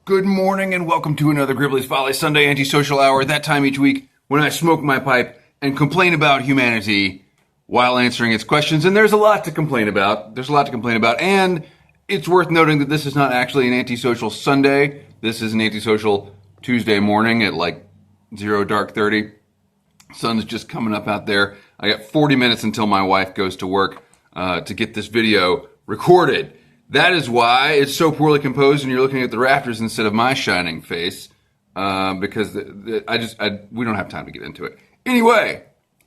Good morning and welcome to another Gribbly's Folly Sunday Antisocial Hour. That time each week when I smoke my pipe and complain about humanity while answering its questions. And there's a lot to complain about. And it's worth noting that this is not actually an antisocial Sunday. This is an antisocial Tuesday morning at like dark 30. Sun's just coming up out there. I got 40 minutes until my wife goes to work to get this video recorded. That is why it's so poorly composed and you're looking at the rafters instead of my shining face, because we don't have time to get into it. Anyway,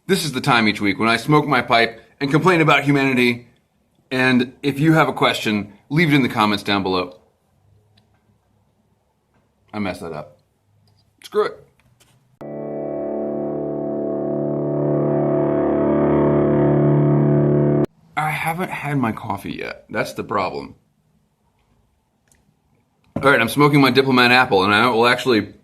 this is the time each week when I smoke my pipe and complain about humanity. And if you have a question, leave it in the comments down below. I messed that up. Screw it. I haven't had my coffee yet. That's the problem. All right, I'm smoking my Diplomat Apple, and I will actually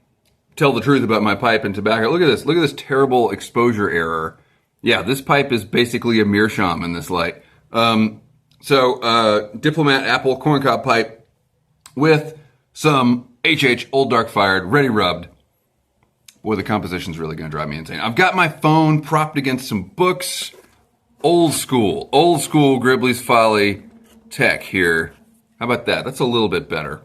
tell the truth about my pipe and tobacco. Look at this. Look at this terrible exposure error. Yeah, this pipe is basically a meerschaum in this light. Diplomat Apple corncob pipe with some HH Old Dark Fired, ready rubbed. Boy, the composition's really going to drive me insane. I've got my phone propped against some books. Old school Gribbly's Folly tech here. How about that? That's a little bit better.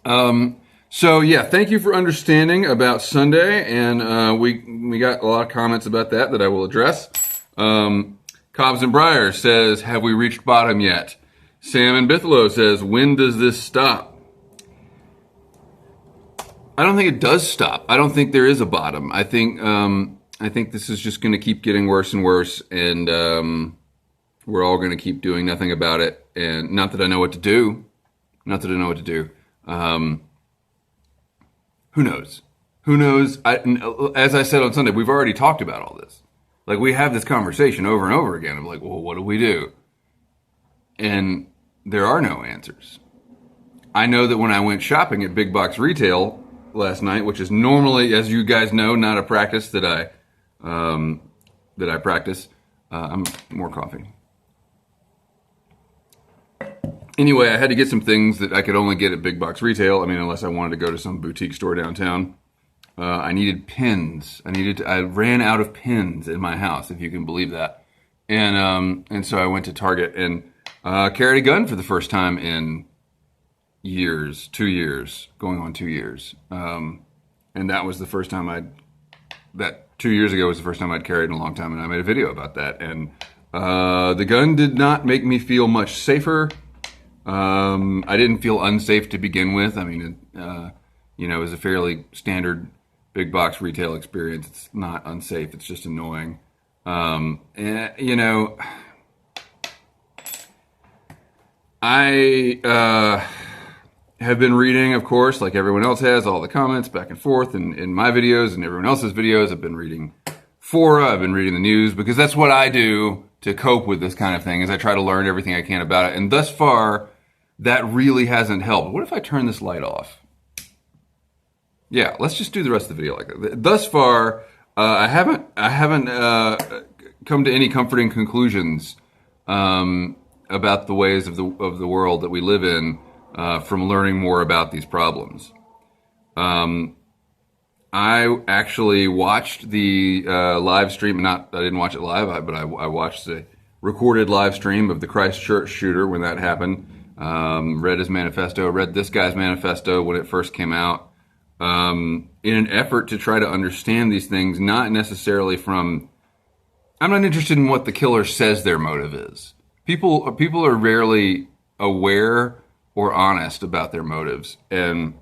Thank you for understanding about Sunday, and we got a lot of comments about that I will address. Cobbs and Briar says, have we reached bottom yet? Sam and Bithlow says, when does this stop? I don't think it does stop. I don't think there is a bottom. I think this is just going to keep getting worse and worse, and we're all going to keep doing nothing about it. And not that I know what to do. Who knows? As I said on Sunday, we've already talked about all this. Like, we have this conversation over and over again of like, well, what do we do? And there are no answers. I know that when I went shopping at big box retail last night, which is normally, as you guys know, not a practice that I practice. I'm more coffee. Anyway, I had to get some things that I could only get at big box retail. I mean, unless I wanted to go to some boutique store downtown. I needed pins. I ran out of pins in my house, if you can believe that. And so I went to Target and carried a gun for the first time in years, 2 years, going on 2 years. And that was the first time 2 years ago was the first time I'd carried in a long time, and I made a video about that. And the gun did not make me feel much safer. I didn't feel unsafe to begin with. I mean, it was a fairly standard big box retail experience. It's not unsafe. It's just annoying. I have been reading, of course, like everyone else has, all the comments back and forth in my videos and everyone else's videos. I've been reading fora, I've been reading the news, because that's what I do to cope with this kind of thing, is I try to learn everything I can about it. And thus far, that really hasn't helped. What if I turn this light off? Yeah, let's just do the rest of the video like that. Thus far, I haven't come to any comforting conclusions about the ways of the world that we live in from learning more about these problems. I actually watched the live stream. I didn't watch it live, but I watched the recorded live stream of the Christchurch shooter when that happened. Read his manifesto, read this guy's manifesto when it first came out, in an effort to try to understand these things, not necessarily from, I'm not interested in what the killer says their motive is. People are rarely aware or honest about their motives, and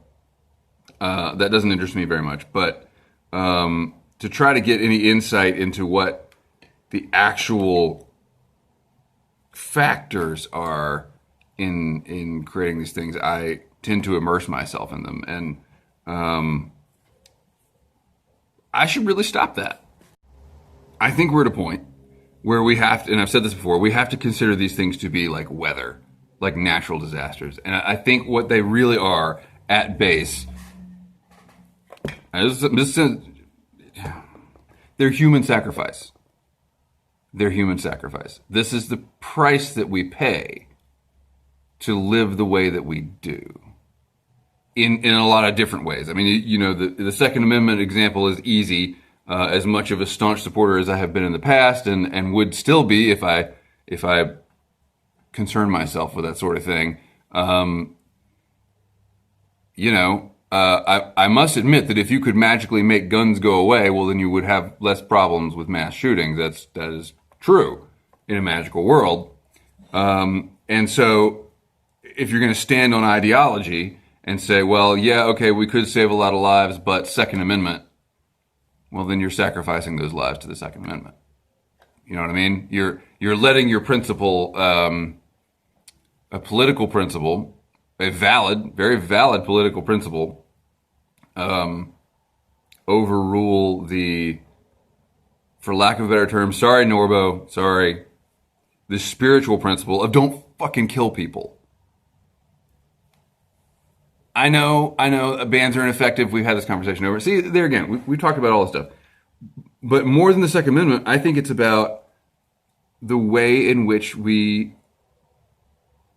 that doesn't interest me very much. But to try to get any insight into what the actual factors are in creating these things, I tend to immerse myself in them, and I should really stop that. I think we're at a point where we have to, and I've said this before, we have to consider these things to be like weather, like natural disasters. And I think what they really are at base, they're human sacrifice. They're human sacrifice. This is the price that we pay to live the way that we do. in a lot of different ways. I mean, the Second Amendment example is easy. As much of a staunch supporter as I have been in the past, and would still be if I concern myself with that sort of thing. I must admit that if you could magically make guns go away, well, then you would have less problems with mass shootings. That is true in a magical world. And so if you're going to stand on ideology and say, well, yeah, okay, we could save a lot of lives, but Second Amendment, well, then you're sacrificing those lives to the Second Amendment. You know what I mean? You're letting your principle, a political principle, a valid, very valid political principle, overrule the, for lack of a better term, sorry, Norbo, sorry, the spiritual principle of don't fucking kill people. I know bans are ineffective. We've had this conversation over. See, there again, we talked about all this stuff. But more than the Second Amendment, I think it's about the way in which we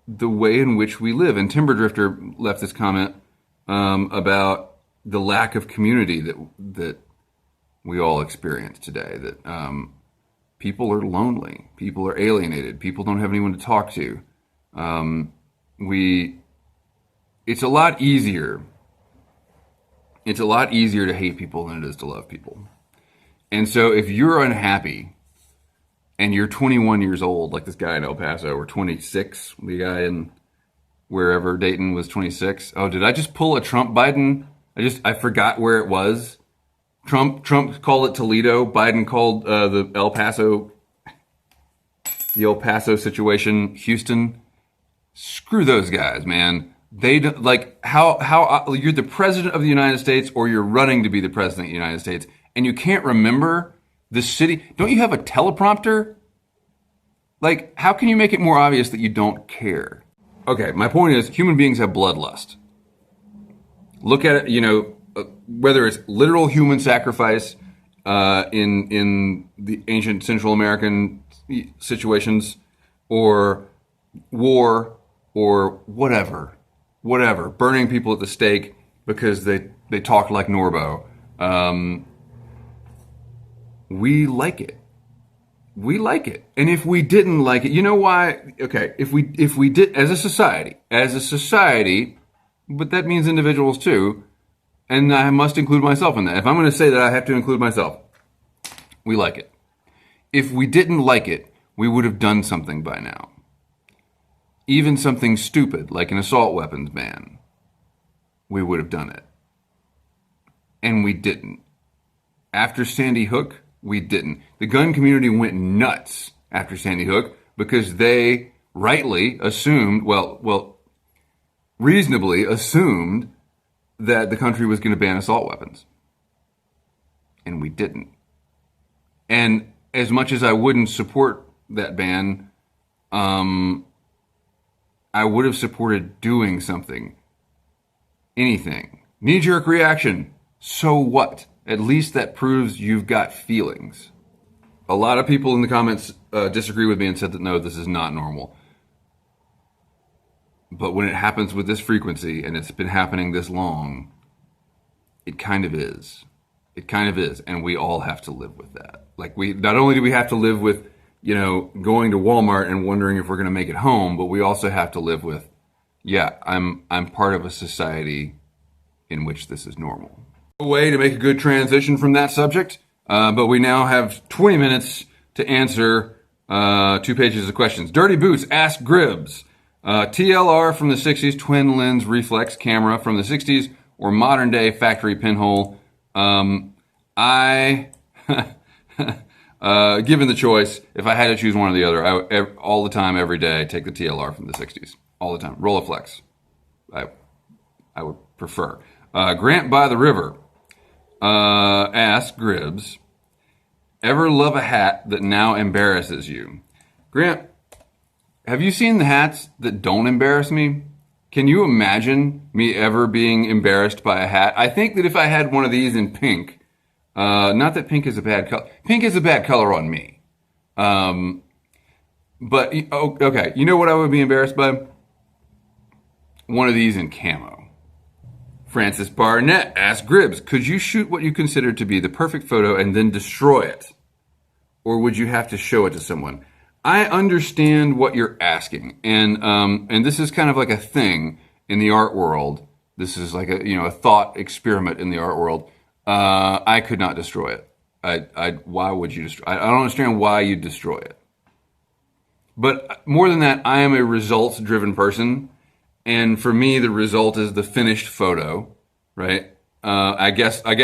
live. And Timber Drifter left this comment about the lack of community that we all experience today. That people are lonely, people are alienated, people don't have anyone to talk to. It's a lot easier. It's a lot easier to hate people than it is to love people. And so if you're unhappy and you're 21 years old, like this guy in El Paso, or 26, the guy in wherever Dayton was 26. Oh, did I just pull a Trump Biden? I forgot where it was. Trump called it Toledo. Biden called the El Paso situation Houston. Screw those guys, man. They don't, like, how you're the president of the United States, or you're running to be the president of the United States, and you can't remember the city. Don't you have a teleprompter? Like, how can you make it more obvious that you don't care? Okay, my point is, human beings have bloodlust. Look at it, whether it's literal human sacrifice in the ancient Central American situations, or war, or whatever, burning people at the stake because they talk like Norbo. We like it. We like it. And if we didn't like it, you know why? Okay, if we did, as a society, but that means individuals too, and I must include myself in that. If I'm going to say that, I have to include myself. We like it. If we didn't like it, we would have done something by now. Even something stupid like an assault weapons ban. We would have done it. And we didn't. After Sandy Hook, we didn't. The gun community went nuts after Sandy Hook because they rightly assumed, reasonably assumed that the country was going to ban assault weapons. And we didn't. And as much as I wouldn't support that ban, I would have supported doing something. Anything. Knee-jerk reaction. So what? At least that proves you've got feelings. A lot of people in the comments disagree with me and said that no, this is not normal. But when it happens with this frequency, and it's been happening this long, it kind of is. It kind of is. And we all have to live with that. Like, not only do we have to live with, going to Walmart and wondering if we're going to make it home, but we also have to live with, I'm part of a society in which this is normal. A way to make a good transition from that subject, but we now have 20 minutes to answer 2 pages of questions. Dirty Boots ask Gribbs, TLR from the 60s, twin lens reflex camera from the 60s, or modern day factory pinhole. Given the choice, if I had to choose one or the other, all the time, every day, take the TLR from the 60s. All the time. Rolleiflex. I would prefer. Grant by the River asks Gribbs, ever love a hat that now embarrasses you? Grant, have you seen the hats that don't embarrass me? Can you imagine me ever being embarrassed by a hat? I think that if I had one of these in pink, not that pink is a bad color. Pink is a bad color on me. But, okay, you know what I would be embarrassed by? One of these in camo. Francis Barnett asks Gribbs, could you shoot what you consider to be the perfect photo and then destroy it? Or would you have to show it to someone? I understand what you're asking. And this is kind of like a thing in the art world. This is like a thought experiment in the art world. I could not destroy it. Why would you destroy? I don't understand why you'd destroy it. But more than that, I am a results-driven person, and for me, the result is the finished photo, right? I guess I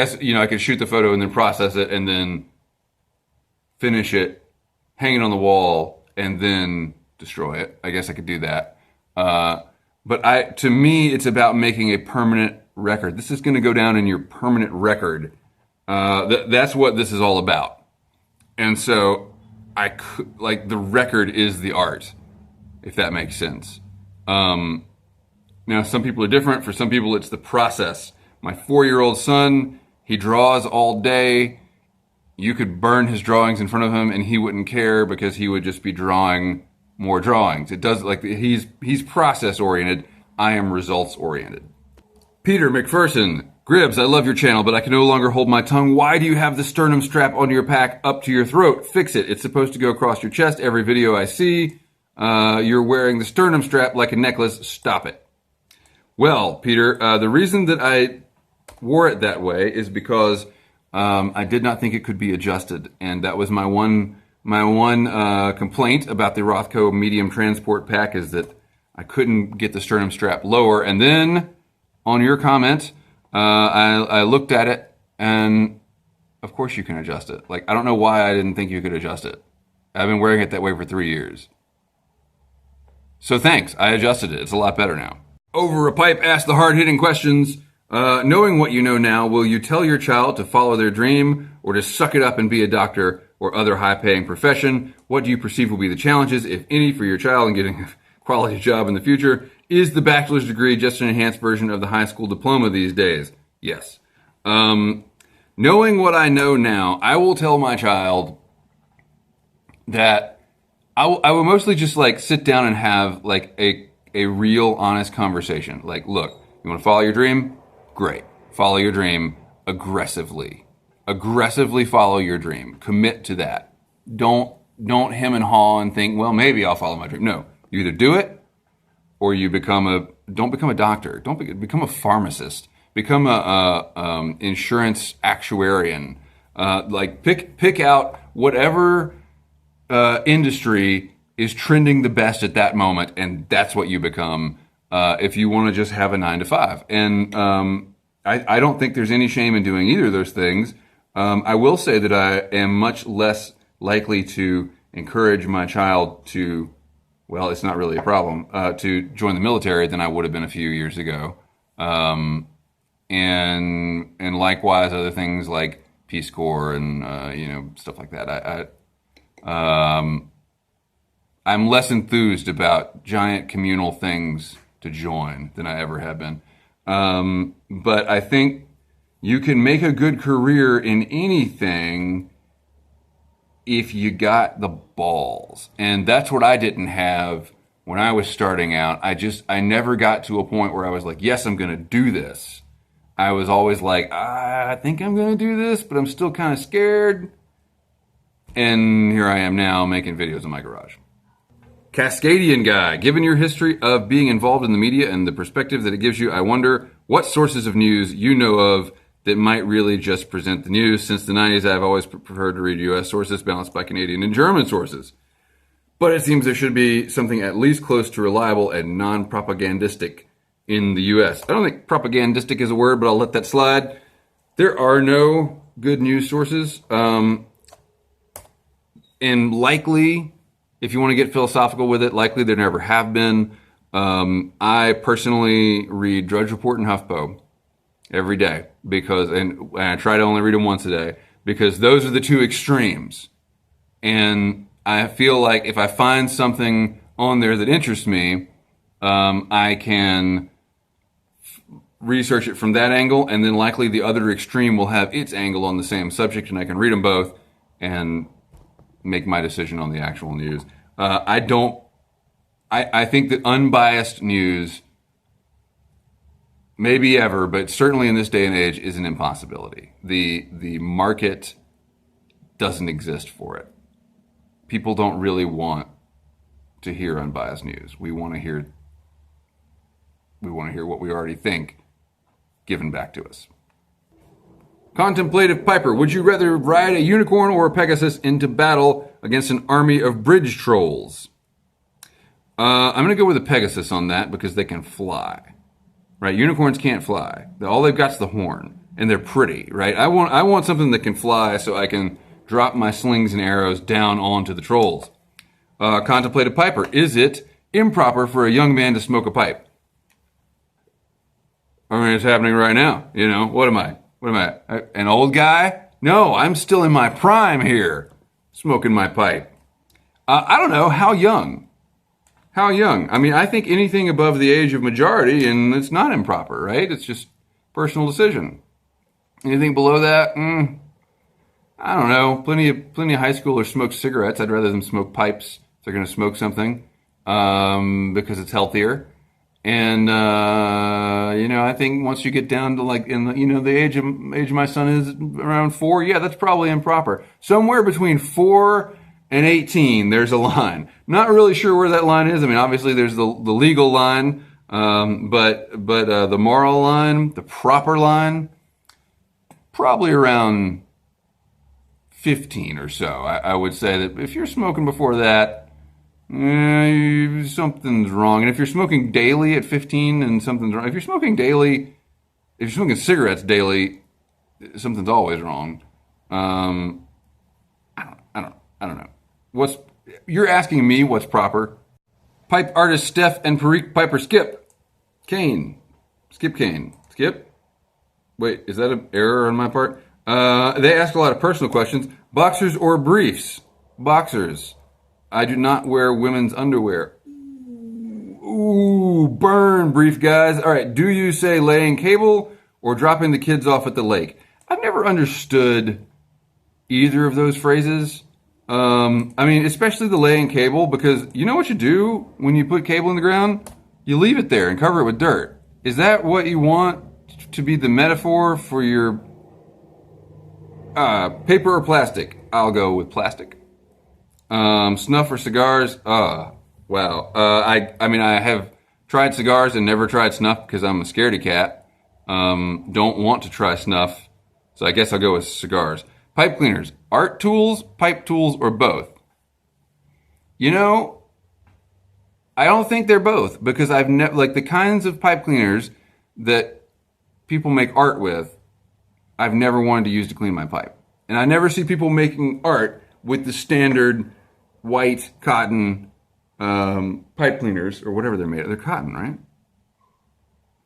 could shoot the photo and then process it and then finish it, hang it on the wall, and then destroy it. I guess I could do that. But to me, it's about making a permanent record. This is going to go down in your permanent record. That's what this is all about. And so the record is the art, if that makes sense. Now, some people are different. For some people, it's the process. My 4-year-old son, he draws all day. You could burn his drawings in front of him and he wouldn't care because he would just be drawing more drawings. It does he's process oriented. I am results oriented. Peter McPherson, Gribbs, I love your channel, but I can no longer hold my tongue. Why do you have the sternum strap on your pack up to your throat? Fix it. It's supposed to go across your chest. Every video I see, you're wearing the sternum strap like a necklace. Stop it. Well, Peter, the reason that I wore it that way is because I did not think it could be adjusted, and that was my one complaint about the Rothko medium transport pack, is that I couldn't get the sternum strap lower. And then on your comment, I looked at it, and of course you can adjust it. I don't know why I didn't think you could adjust it. I've been wearing it that way for 3 years. So thanks, I adjusted it. It's a lot better now. Over a Pipe asked the hard-hitting questions. Knowing what you know now, will you tell your child to follow their dream or to suck it up and be a doctor or other high-paying profession? What do you perceive will be the challenges, if any, for your child in getting a quality job in the future? Is the bachelor's degree just an enhanced version of the high school diploma these days? Yes. Knowing what I know now, I will tell my child that I will mostly just sit down and have a real honest conversation. Look, you want to follow your dream? Great. Follow your dream aggressively. Aggressively follow your dream. Commit to that. Don't hem and haw and think, well, maybe I'll follow my dream. No, you either do it or you don't become a doctor. Become a pharmacist. Become a insurance actuarian. Pick out whatever industry is trending the best at that moment, and that's what you become if you want to just have a 9 to 5. And I don't think there's any shame in doing either of those things. I will say that I am much less likely to encourage my child to, well, it's not really a problem, to join the military than I would have been a few years ago. And likewise other things like Peace Corps and stuff like that. I'm less enthused about giant communal things to join than I ever have been. But I think you can make a good career in anything if you got the balls. And that's what I didn't have when I was starting out. I never got to a point where I was like, yes, I'm going to do this. I was always like, I think I'm going to do this, but I'm still kind of scared. And here I am now making videos in my garage. Cascadian Guy, given your history of being involved in the media and the perspective that it gives you, I wonder what sources of news you know of that might really just present the news. Since the 90s, I've always preferred to read U.S. sources balanced by Canadian and German sources. But it seems there should be something at least close to reliable and non-propagandistic in the U.S. I don't think propagandistic is a word, but I'll let that slide. There are no good news sources. And likely, if you want to get philosophical with it, likely there never have been. I personally read Drudge Report and HuffPo every day and I try to only read them once a day because those are the two extremes. And I feel like if I find something on there that interests me, I can research it from that angle, and then likely the other extreme will have its angle on the same subject, and I can read them both and make my decision on the actual news. I think that unbiased news maybe ever, but certainly in this day and age is an impossibility. The market doesn't exist for it. People don't really want to hear unbiased news. We want to hear what we already think given back to us. Contemplative Piper, would you rather ride a unicorn or a Pegasus into battle against an army of bridge trolls? I'm going to go with a Pegasus on that because they can fly. Right? Unicorns can't fly. All they've got is the horn, and they're pretty, right? I want something that can fly so I can drop my slings and arrows down onto the trolls. Contemplative Piper, is it improper for a young man to smoke a pipe? I mean, it's happening right now. You know, what am I? An old guy? No, I'm still in my prime here, smoking my pipe. I don't know, how young? How young? I mean, I think anything above the age of majority, and it's not improper, right? It's just personal decision. Anything below that, I don't know. Plenty of high schoolers smoke cigarettes. I'd rather them smoke pipes if they're going to smoke something, because it's healthier. And I think once you get down to like the age of my son is around 4, yeah, that's probably improper. Somewhere between 4 and 18, there's a line. Not really sure where that line is. I mean, obviously there's the legal line, but the moral line, the proper line, probably around 15 or so. I would say that if you're smoking before that, something's wrong. And if you're smoking daily at 15 and something's wrong, if you're smoking cigarettes daily, something's always wrong. I don't know. You're asking me what's proper? Pipe artist Steph and Perique Piper Skip Kane. Skip Kane. Skip? Wait, is that an error on my part? They ask a lot of personal questions. Boxers or briefs? Boxers. I do not wear women's underwear. Ooh, burn, brief guys. All right, do you say laying cable or dropping the kids off at the lake? I've never understood either of those phrases. I mean, especially the laying cable, because you know what you do when you put cable in the ground? You leave it there and cover it with dirt. Is that what you want to be the metaphor for your paper or plastic? I'll go with plastic. Snuff or cigars? Wow. I mean, I have tried cigars and never tried snuff because I'm a scaredy cat. Don't want to try snuff, so I guess I'll go with cigars. Pipe cleaners, art tools, pipe tools, or both? You know, I don't think they're both, because I've never, like, the kinds of pipe cleaners that people make art with, I've never wanted to use to clean my pipe. And I never see people making art with the standard white cotton pipe cleaners, or whatever they're made of. They're cotton, right?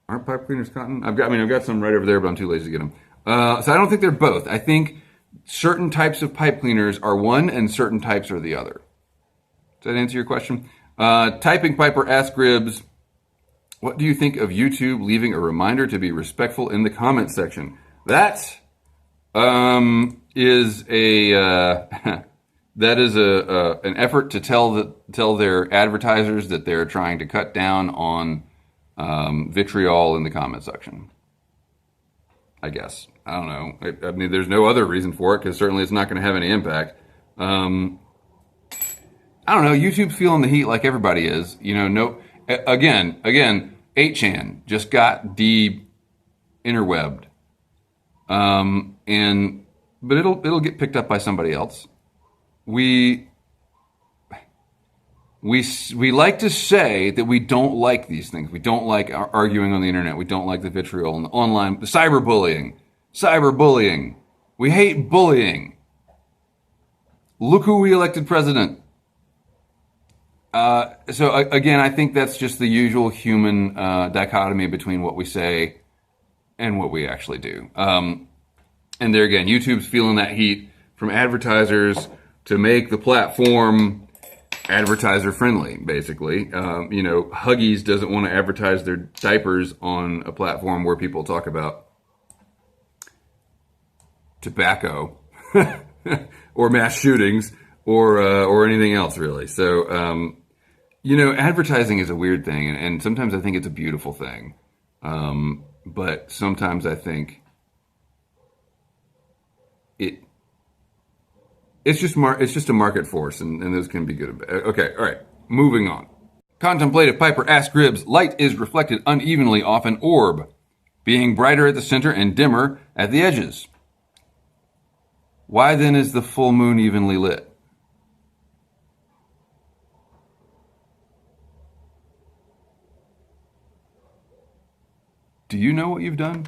Aren't pipe cleaners cotton? I've got some right over there, but I'm too lazy to get them. So I don't think they're both. I think certain types of pipe cleaners are one and certain types are the other. Does that answer your question? Typing Piper asks Gribbs, what do you think of YouTube leaving a reminder to be respectful in the comments section? That is an effort to tell their advertisers that they're trying to cut down on vitriol in the comment section. I guess. I don't know. I mean, there's no other reason for it, because certainly it's not going to have any impact. I don't know. YouTube's feeling the heat like everybody is. You know, again, 8chan just got de-interwebbed. But it'll get picked up by somebody else. We like to say that we don't like these things. We don't like arguing on the internet. We don't like the vitriol and the online, the cyberbullying. We hate bullying. Look who we elected president. So again, I think that's just the usual human dichotomy between what we say and what we actually do. And there again, YouTube's feeling that heat from advertisers to make the platform advertiser friendly, basically. Huggies doesn't want to advertise their diapers on a platform where people talk about tobacco or mass shootings or anything else, really. So, advertising is a weird thing, and sometimes I think it's a beautiful thing. but sometimes I think it's just a market force, and those can be good. Okay, all right, moving on. Contemplative Piper asks Gribbs, light is reflected unevenly off an orb, being brighter at the center and dimmer at the edges. Why then is the full moon evenly lit? Do you know what you've done?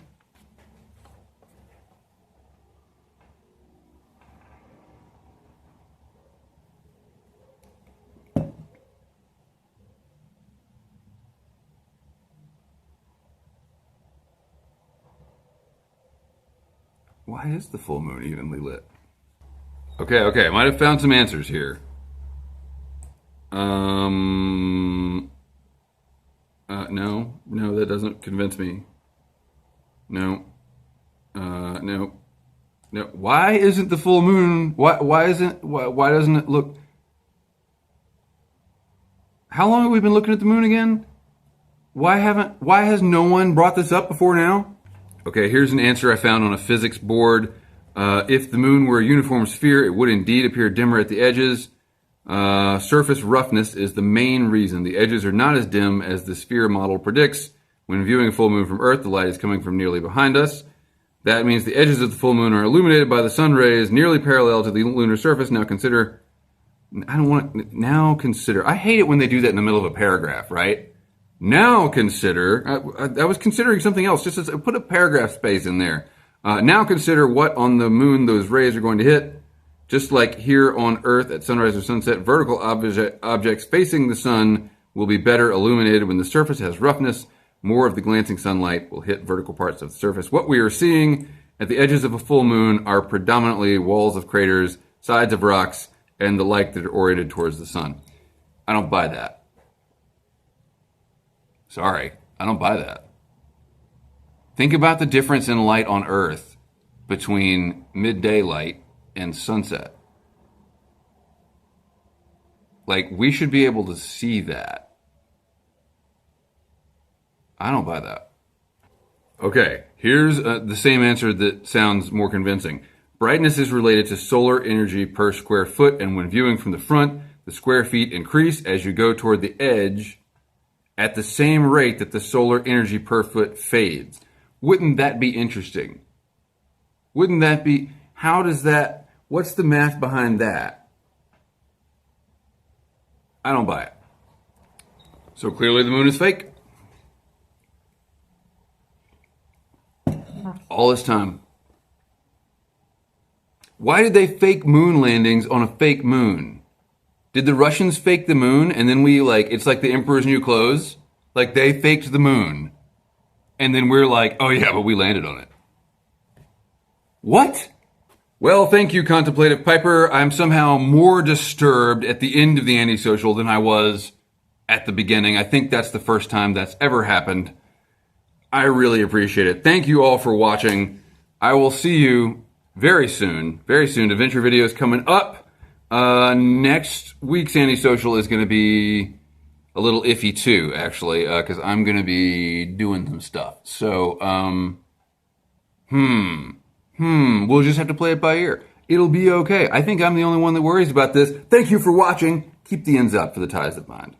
Why is the full moon evenly lit? Okay, I might have found some answers here. No, that doesn't convince me. No. Why isn't the full moon, why doesn't it look, how long have we been looking at the moon again? Why has no one brought this up before now? Okay, here's an answer I found on a physics board. If the moon were a uniform sphere, it would indeed appear dimmer at the edges. Surface roughness is the main reason. The edges are not as dim as the sphere model predicts. When viewing a full moon from Earth, the light is coming from nearly behind us. That means the edges of the full moon are illuminated by the sun rays nearly parallel to the lunar surface. I hate it when they do that in the middle of a paragraph, right? Now consider, I was considering something else, just as put a paragraph space in there. Now consider what on the moon those rays are going to hit. Just like here on Earth at sunrise or sunset, vertical objects facing the sun will be better illuminated when the surface has roughness. More of the glancing sunlight will hit vertical parts of the surface. What we are seeing at the edges of a full moon are predominantly walls of craters, sides of rocks, and the like that are oriented towards the sun. I don't buy that. Sorry, I don't buy that. Think about the difference in light on Earth between midday light and sunset. Like, we should be able to see that. I don't buy that. Okay, here's the same answer that sounds more convincing. Brightness is related to solar energy per square foot, and when viewing from the front, the square feet increase as you go toward the edge at the same rate that the solar energy per foot fades. Wouldn't that be interesting? Wouldn't that be, what's the math behind that? I don't buy it. So clearly the moon is fake. All this time. Why did they fake moon landings on a fake moon? Did the Russians fake the moon and then it's like the Emperor's New Clothes? Like, they faked the moon. And then we're like, oh yeah, but we landed on it. What? Well, thank you, Contemplative Piper. I'm somehow more disturbed at the end of the Antisocial than I was at the beginning. I think that's the first time that's ever happened. I really appreciate it. Thank you all for watching. I will see you very soon. Very soon. Adventure videos coming up. Next week's Antisocial is going to be a little iffy too, actually, because I'm going to be doing some stuff. So, we'll just have to play it by ear. It'll be okay. I think I'm the only one that worries about this. Thank you for watching. Keep the ends up for the ties that bind.